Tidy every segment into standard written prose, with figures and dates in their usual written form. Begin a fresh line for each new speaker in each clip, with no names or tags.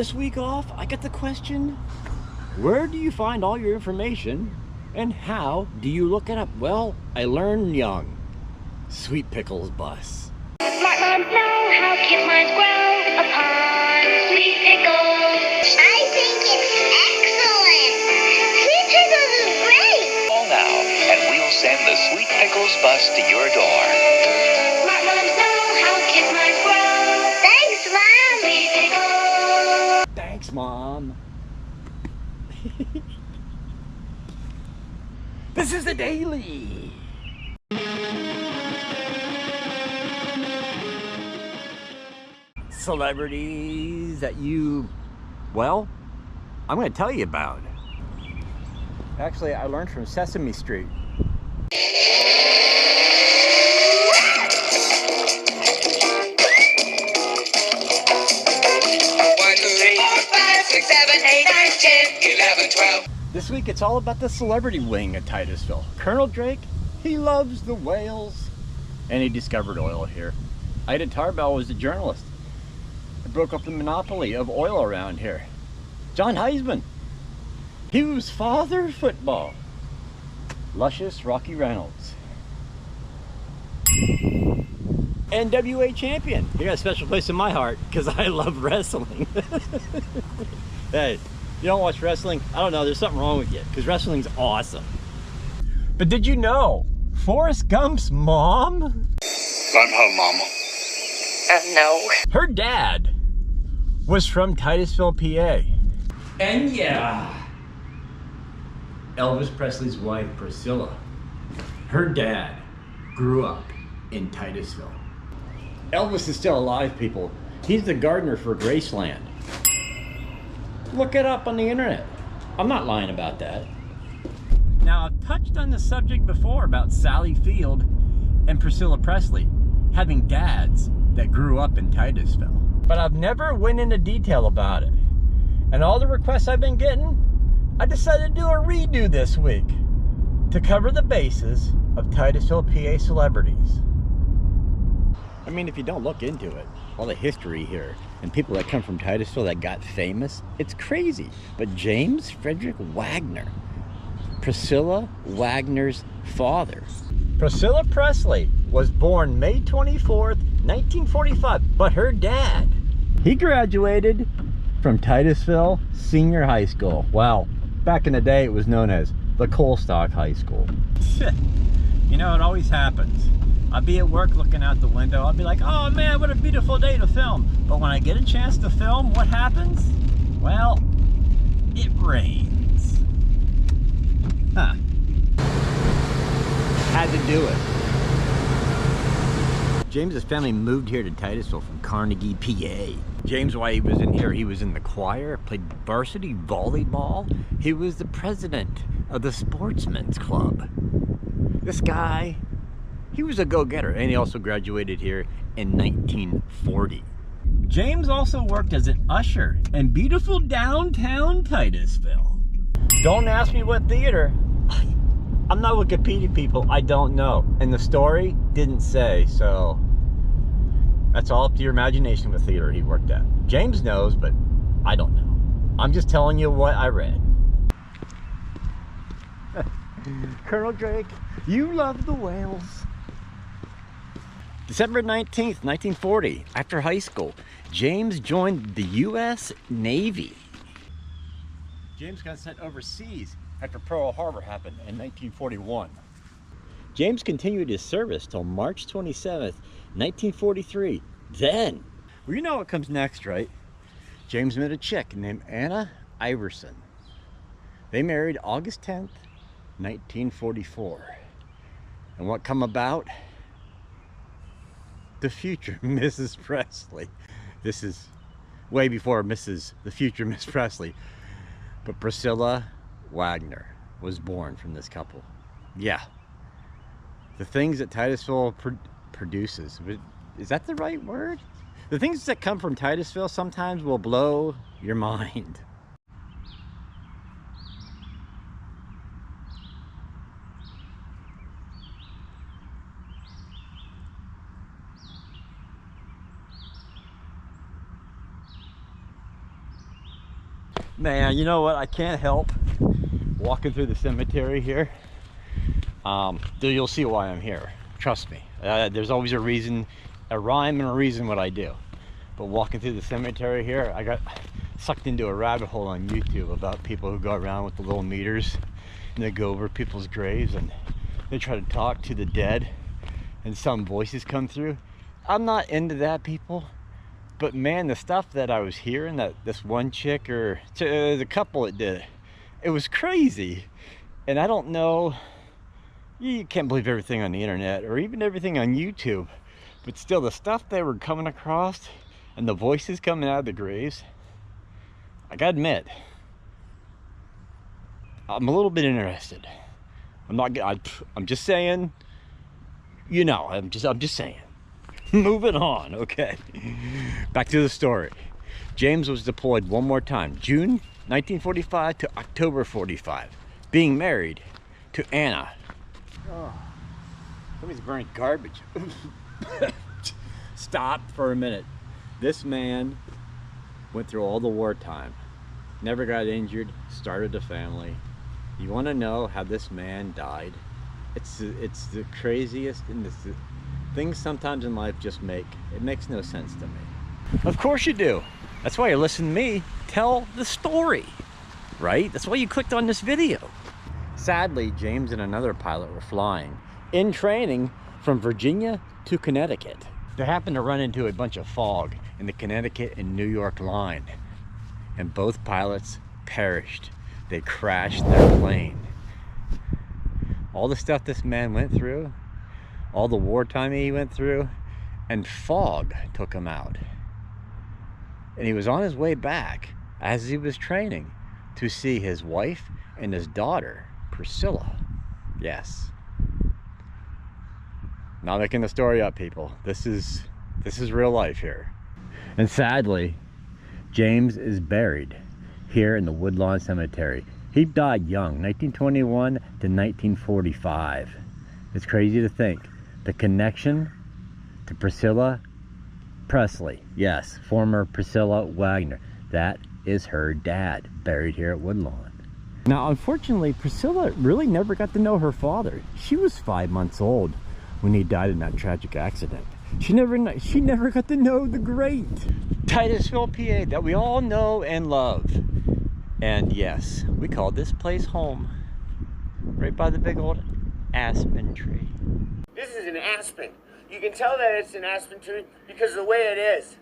this week off, I get the question, where do you find all your information and how do you look it up? Well, I learned young. Sweet Pickles Bus.
Smart moms know how kids' minds grow upon Sweet Pickles. I think it's excellent. Sweet Pickles is great.
Call now and we'll send the Sweet Pickles Bus to your door.
Smart moms know how kids' minds grow. Thanks, Mom. Sweet Pickles.
Thanks, Mom. This is the Daily. Celebrities that you, well, I'm going to tell you about. Actually, I learned from Sesame Street.
1, 2, 3, 4, 5, 6, 7, 8, 9, 10, 11, 12.
This week it's all about the celebrity wing at Titusville. Colonel Drake, he loves the whales. And he discovered oil here. Ida Tarbell was a journalist. It broke up the monopoly of oil around here. John Heisman, he was father of football. Luscious Rocky Reynolds. NWA champion. He got a special place in my heart because I love wrestling. Hey, you don't watch wrestling? I don't know, there's something wrong with you because wrestling's awesome. But did you know Forrest Gump's mom?
I'm home, Mama.
No.
Her dad was from Titusville, PA. And yeah, Elvis Presley's wife, Priscilla, her dad grew up in Titusville. Elvis is still alive, people. He's the gardener for Graceland. Look it up on the internet. I'm not lying about that. Now, I've touched on the subject before about Sally Field and Priscilla Presley having dads that grew up in Titusville. But I've never went into detail about it. And all the requests I've been getting, I decided to do a redo this week to cover the bases of Titusville, PA celebrities. I mean, if you don't look into it, all the history here and people that come from Titusville that got famous, it's crazy. But James Frederick Wagner, Priscilla Wagner's father. Priscilla Presley was born May 24th, 1945, but her dad, he graduated from Titusville Senior High School. Wow, back in the day it was known as the Coalstock High School. You know, it always happens. I'll be at work looking out the window, I'll be like, oh man, what a beautiful day to film. But when I get a chance to film, what happens? Well, it rains. Huh. Had to do it. James's family moved here to Titusville from Carnegie, PA. James, while he was in here, he was in the choir, played varsity volleyball. He was the president of the Sportsman's Club. This guy, he was a go-getter, and he also graduated here in 1940. James also worked as an usher in beautiful downtown Titusville. Don't ask me what theater. I'm not Wikipedia, people. I don't know. And the story didn't say, so that's all up to your imagination what theater he worked at. James knows, but I don't know. I'm just telling you what I read. Colonel Drake, you love the whales. December 19th, 1940, after high school, James joined the U.S. Navy. James got sent overseas after Pearl Harbor happened in 1941. James continued his service till March 27th, 1943. Then, well, you know what comes next, right? James met a chick named Anna Iverson. They married August 10th, 1944. And what come about? The future Mrs. Presley. This is way before the future Miss Presley. But Priscilla Wagner was born from this couple. Yeah. The things that Titusville produces. Is that the right word? The things that come from Titusville sometimes will blow your mind. Man, you know what? I can't help walking through the cemetery here. You'll see why I'm here. Trust me. There's always a reason, a rhyme and a reason what I do. But walking through the cemetery here, I got sucked into a rabbit hole on YouTube about people who go around with the little meters and they go over people's graves and they try to talk to the dead and some voices come through. I'm not into that, people. But man, the stuff that I was hearing, that this one chick or the couple that did it was crazy. And I don't know, you can't believe everything on the internet or even everything on YouTube, but still the stuff they were coming across and the voices coming out of the graves, I gotta admit, I'm a little bit interested. I'm just saying, you know, I'm just saying. Moving on, okay. Back to the story. James was deployed one more time, June 1945 to October 45, being married to Anna. Oh, somebody's burning garbage. Stop for a minute. This man went through all the wartime, never got injured, started a family. You want to know how this man died? It's the craziest, and it's the things sometimes in life just makes no sense to me. Of course you do. That's why you listen to me tell the story, right? That's why you clicked on this video. Sadly, James and another pilot were flying in training from Virginia to Connecticut. They happened to run into a bunch of fog in the Connecticut and New York line, and both pilots perished. They crashed their plane. All the stuff this man went through, all the wartime he went through, and fog took him out. And he was on his way back as he was training to see his wife and his daughter, Priscilla. Yes. Not making the story up, people. This is real life here. And sadly, James is buried here in the Woodlawn Cemetery. He died young, 1921 to 1945. It's crazy to think. The connection to Priscilla Presley, yes, former Priscilla Wagner. That is her dad, buried here at Woodlawn. Now, unfortunately, Priscilla really never got to know her father. She was 5 months old when he died in that tragic accident. She never got to know the great Titusville, PA, that we all know and love. And yes, we call this place home, right by the big old aspen tree.
This is an aspen. You can tell that it's an aspen tree because of the way it is.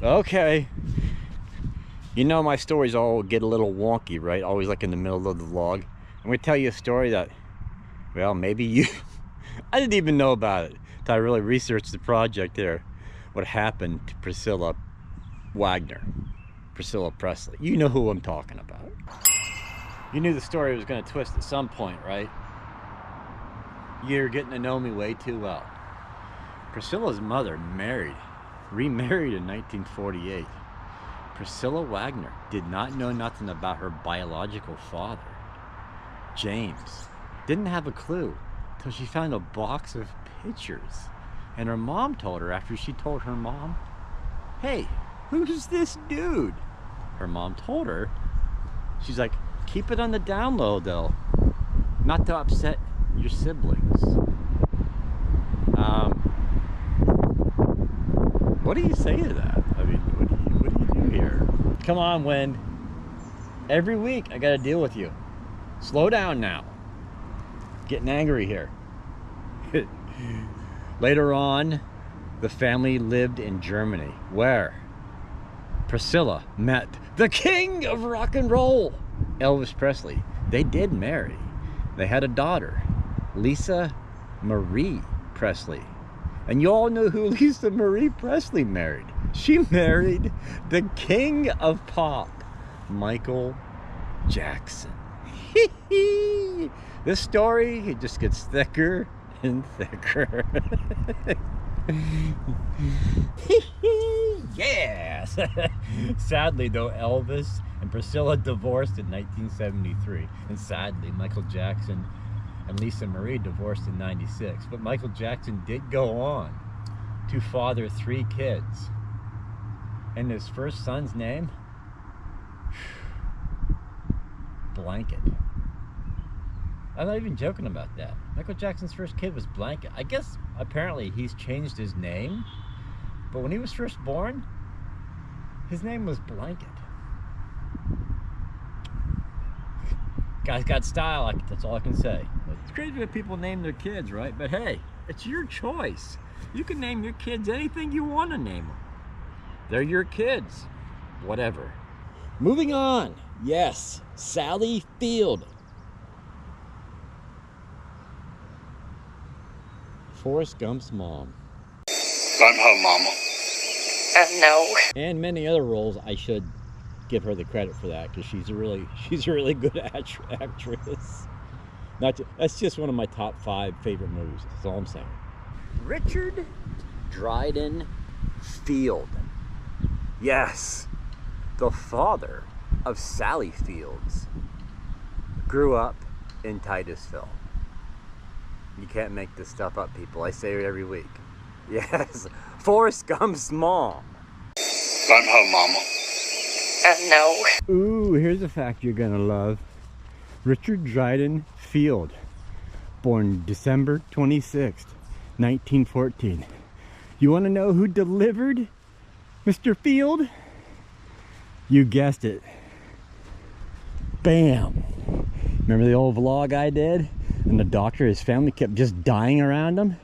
Okay. You know my stories all get a little wonky, right? Always like in the middle of the vlog. I'm going to tell you a story that, well, maybe you... I didn't even know about it until I really researched the project there. What happened to Priscilla Wagner, Priscilla Presley. You know who I'm talking about. You knew the story was going to twist at some point, right? You're getting to know me way too well. Priscilla's mother remarried in 1948. Priscilla Wagner did not know nothing about her biological father, James. Didn't have a clue till she found a box of pictures. And her mom told her, after she told her mom, "Hey, who's this dude?" Her mom told her, she's like, "Keep it on the down low though, not to upset your siblings." What do you say to that? I mean, what do you do here? Come on, Wind. Every week I gotta deal with you. Slow down now. Getting angry here. Later on, the family lived in Germany, where Priscilla met the king of rock and roll, Elvis Presley. They did marry. They had a daughter, Lisa Marie Presley. And you all know who Lisa Marie Presley married. She married the king of pop, Michael Jackson. This story, it just gets thicker and thicker. Yes! Sadly though, Elvis and Priscilla divorced in 1973. And sadly, Michael Jackson and Lisa Marie divorced in '96. But Michael Jackson did go on to father 3 kids. And his first son's name? Blanket. I'm not even joking about that. Michael Jackson's first kid was Blanket. I guess apparently he's changed his name, but when he was first born, his name was Blanket. Guy's got style, that's all I can say. It's crazy that people name their kids, right? But hey, it's your choice. You can name your kids anything you want to name them. They're your kids. Whatever. Moving on. Yes, Sally Field. Forrest Gump's mom.
I'm home, Mama.
No.
And many other roles. I should give her the credit for that because she's a really good actress. That's just one of my top 5 favorite movies. That's all I'm saying. Richard Dryden Field. Yes, the father of Sally Fields grew up in Titusville. You can't make this stuff up, people. I say it every week. Yes, Forrest Gump's mom.
I'm home, Mama.
No.
Ooh, here's a fact you're gonna love. Richard Dryden Field, born December 26th, 1914. You wanna know who delivered Mr. Field? You guessed it. Bam! Remember the old vlog I did? And the doctor, his family kept just dying around him?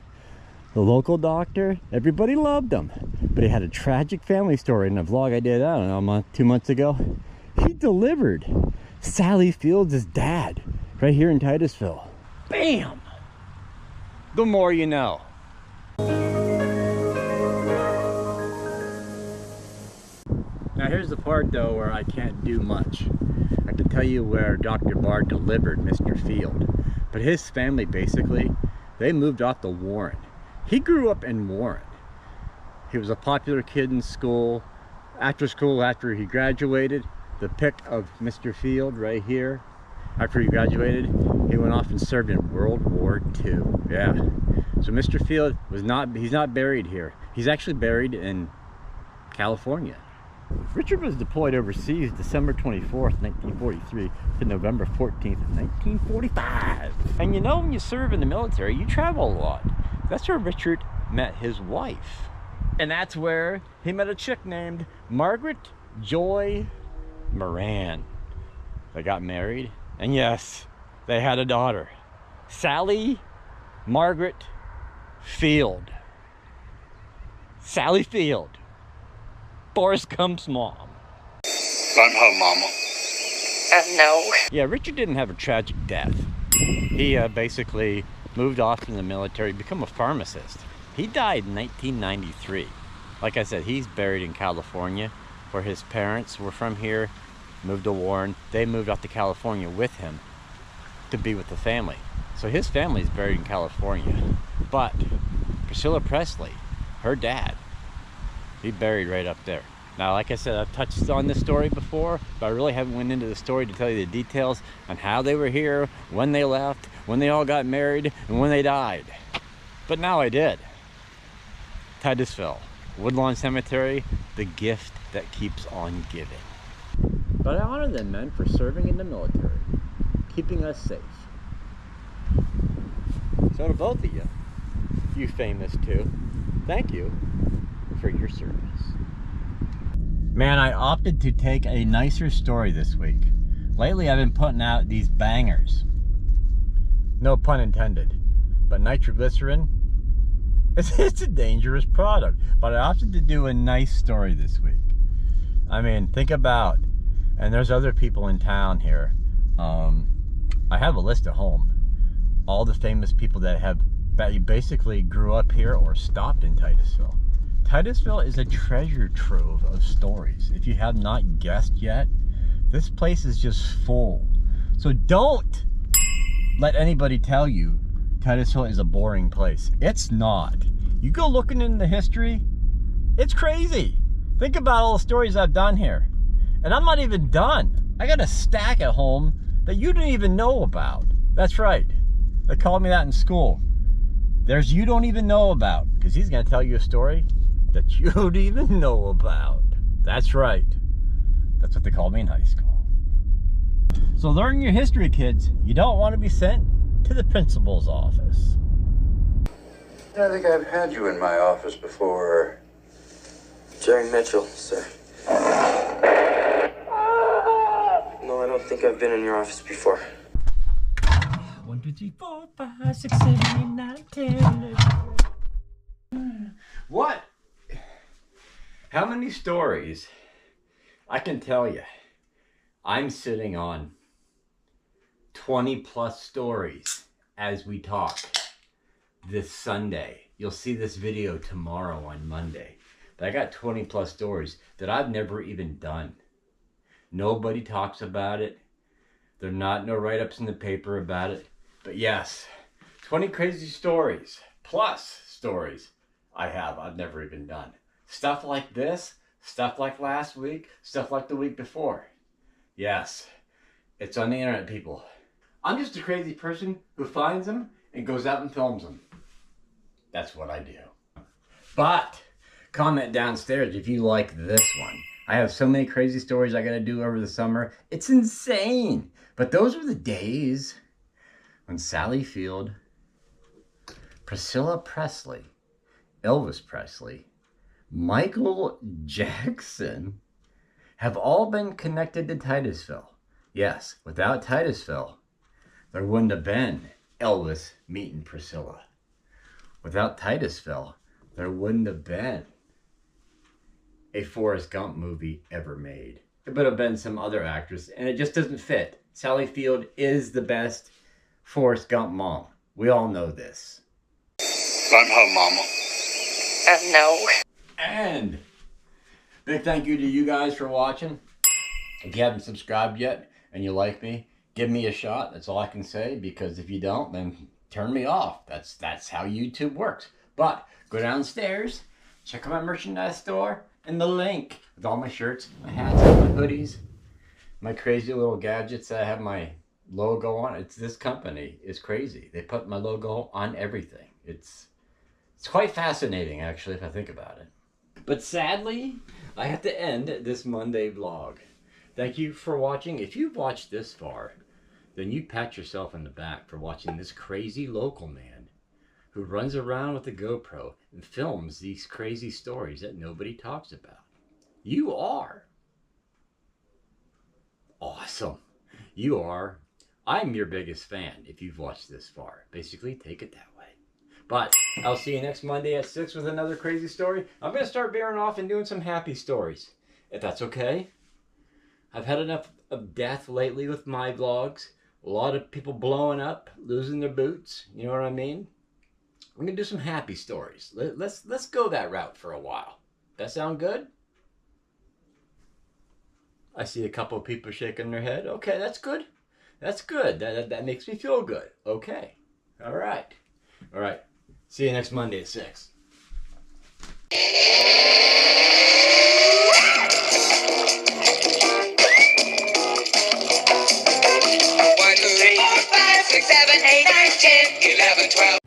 The local doctor, everybody loved him. But he had a tragic family story in a vlog I did, I don't know, 2 months ago. He delivered Sally Fields' dad right here in Titusville. Bam! The more you know. Now here's the part though where I can't do much. I can tell you where Dr. Barr delivered Mr. Field. But his family basically, they moved off to Warren. He grew up in Warren. He was a popular kid in school. After school, after he graduated, the pic of Mr. Field right here. After he graduated, he went off and served in World War II. Yeah. So Mr. Field he's not buried here. He's actually buried in California. Richard was deployed overseas December 24th, 1943 to November 14th, 1945. And you know, when you serve in the military, you travel a lot. That's where Richard met his wife. And that's where he met a chick named Margaret Joy Moran. They got married, and yes, they had a daughter, Sally Margaret Field. Sally Field. Forrest Gump's mom.
I'm home, Mama.
No.
Yeah, Richard didn't have a tragic death. He basically moved off in the military, become a pharmacist. He died in 1993. Like I said, he's buried in California, where his parents were from here, moved to Warren. They moved out to California with him to be with the family. So his family's buried in California. But Priscilla Presley, her dad, he buried right up there. Now, like I said, I've touched on this story before, but I really haven't went into the story to tell you the details on how they were here, when they left, when they all got married, and when they died. But now I did. Titusville, Woodlawn Cemetery, the gift that keeps on giving. But I honor them, men, for serving in the military, keeping us safe. So to both of you famous too, thank you for your service. Man, I opted to take a nicer story this week. Lately I've been putting out these bangers. No pun intended. But nitroglycerin, it's a dangerous product. But I opted to do a nice story this week. I mean, think about, and there's other people in town here. I have a list at home. All the famous people that basically grew up here or stopped in Titusville. Titusville is a treasure trove of stories. If you have not guessed yet, this place is just full. So don't let anybody tell you Titusville is a boring place. It's not. You go looking into the history, it's crazy. Think about all the stories I've done here. And I'm not even done. I got a stack at home that you didn't even know about. That's right. They called me that in school. There's you don't even know about, because he's going to tell you a story that you don't even know about. That's right. That's what they called me in high school. So learn your history, kids. You don't want to be sent to the principal's office.
I think I've had you in my office before.
Jerry Mitchell, sir. No, I don't think I've been in your office before.
1, 2, 3, 4, 5, 6, 7, 8, 9, 10. What? How many stories? I can tell you, I'm sitting on 20 plus stories as we talk this Sunday. You'll see this video tomorrow on Monday. But I got 20 plus stories that I've never even done. Nobody talks about it. There are not no write-ups in the paper about it. But yes, 20 crazy stories, plus stories I've never even done. Stuff like this, stuff like last week, stuff like the week before. Yes, it's on the internet, people. I'm just a crazy person who finds them and goes out and films them. That's what I do. But comment downstairs if you like this one. I have so many crazy stories I gotta do over the summer. It's insane. But those were the days when Sally Field, Priscilla Presley, Elvis Presley, Michael Jackson have all been connected to Titusville. Yes, without Titusville, there wouldn't have been Elvis meeting Priscilla. Without Titusville, there wouldn't have been a Forrest Gump movie ever made. There would have been some other actress, and it just doesn't fit. Sally Field is the best Forrest Gump mom. We all know this.
I'm home, Mama.
No.
And big thank you to you guys for watching. If you haven't subscribed yet and you like me, give me a shot. That's all I can say, because if you don't, then turn me off. That's how YouTube works. But go downstairs, check out my merchandise store, and the link with all my shirts, my hats, my hoodies, my crazy little gadgets that I have my logo on. It's this company is crazy. They put my logo on everything. It's quite fascinating, actually, if I think about it. But sadly, I have to end this Monday vlog. Thank you for watching. If you've watched this far, then you pat yourself on the back for watching this crazy local man who runs around with a GoPro and films these crazy stories that nobody talks about. You are awesome. You are. I'm your biggest fan if you've watched this far. Basically, take it that way. But I'll see you next Monday at 6 with another crazy story. I'm going to start veering off and doing some happy stories, if that's okay. I've had enough of death lately with my vlogs. A lot of people blowing up, losing their boots. You know what I mean? I'm going to do some happy stories. Let's go that route for a while. That sound good? I see a couple of people shaking their head. Okay, that's good. That's good. That makes me feel good. Okay. All right. All right. See you next Monday at 6.
1, 2, 3, 4, 5, 6, 7, 8, 9, 10, 11, 12.